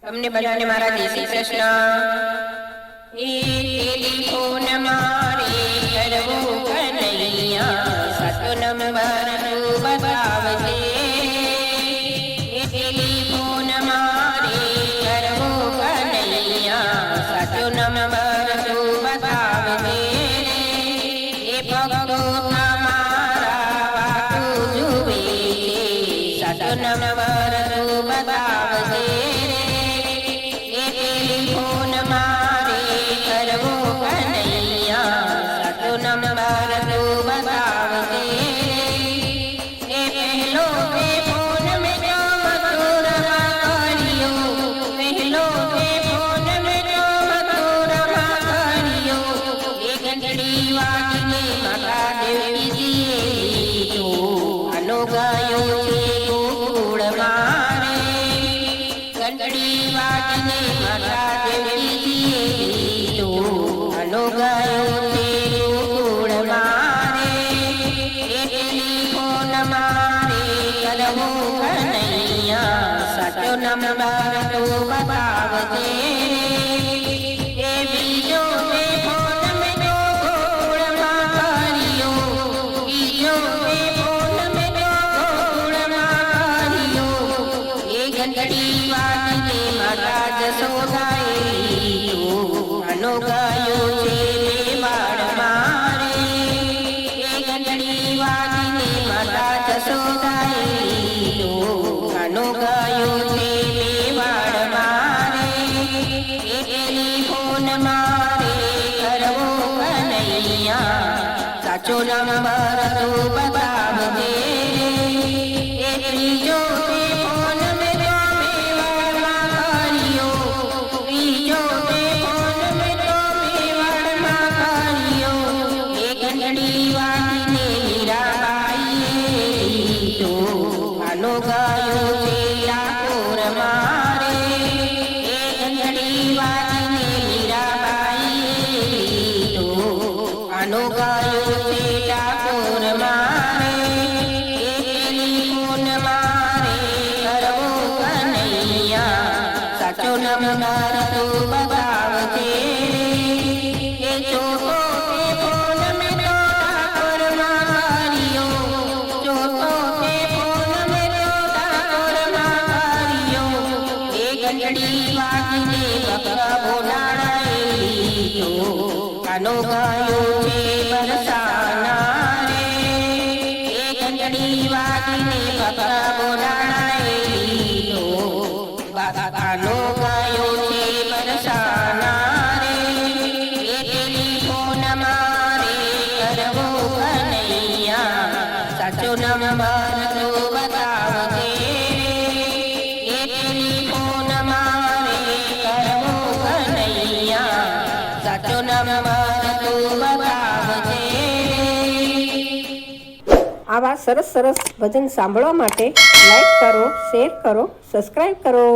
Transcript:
તમને બધાને મારા જય શ્રી કૃષ્ણ। એ ટેલિફોન મારે કરવો કનૈયા, સાચો નંબર તું બતાવજે। એ ટેલિફોન મારે કરવો કનૈયા, સાચો નંબર તું બતાવજે। એ ભક્તો તમારા વાતું જુએ છે, સાચો નંબર તું બતાવજે। ઘંટડી વાગીને માતા દેવકી તો આનો ગાયો છે ગોકુળ મારે। એ ટેલિફોન મારે કરવો કનૈયા, સાચો નંબર તું બતાવજે। એ બીજો તે ફોન મેં તો ગોકુળમાં કર્યો, બીજો તે ફોન મેં તો ગોકુળમાં કર્યો। એ ઘંટડી વાગીને માતા જશોદાએ આનો ગાયો છે બાળ મારે। એ ઘંટડી વાગીને માતા જશોદાએ આનો ગાયો છે બાળ મારે। એ ટેલિફોન મારે કરવો કનૈયા, સાચો નંબર તું બતાવજે। એ ત્રીજો તે ફોન મેં તો મેવાડમાં કર્યો, ત્રીજો તે ફોન મેં તો મેવાડમાં કર્યો। એ ઘંટડી વાગીને મીરાબાઈએ તો આનો ગાયો છે ડાકોર મારે। એ ઘંટડી વાગીને મીરાબાઈએ તો આનો ગાયો છે ડાકોર મારે। એ ટેલિફોન મારે કરવો કનૈયા, સાચો નંબર તું બતાવજે। એ ચોથો તે ફોન મેં તો ડાકોરમાં કર્યો, ચોથો તે ફોન મેં તો ડાકોરમાં કર્યો। એ ઘંટડી વાગીને ભક્ત બોલાડાએ તો આનો ગાયો છે બરસાના રે। એ ઘંટડી વાગીને ભક્ત બોલાડાએ તો આનો ગાયો છે બરસાના રે। એ ટેલિફોન મારે કરવો કનૈયા, સાચો નંબર તું બતાવજે। એ ટેલિફોન મારે કરવો કનૈયા, સાચો નંબર તું બતાવજે। આવા સરસ સરસ ભજન સાંભળવા માટે લાઈક કરો, શેર કરો, સબસ્ક્રાઈબ કરો।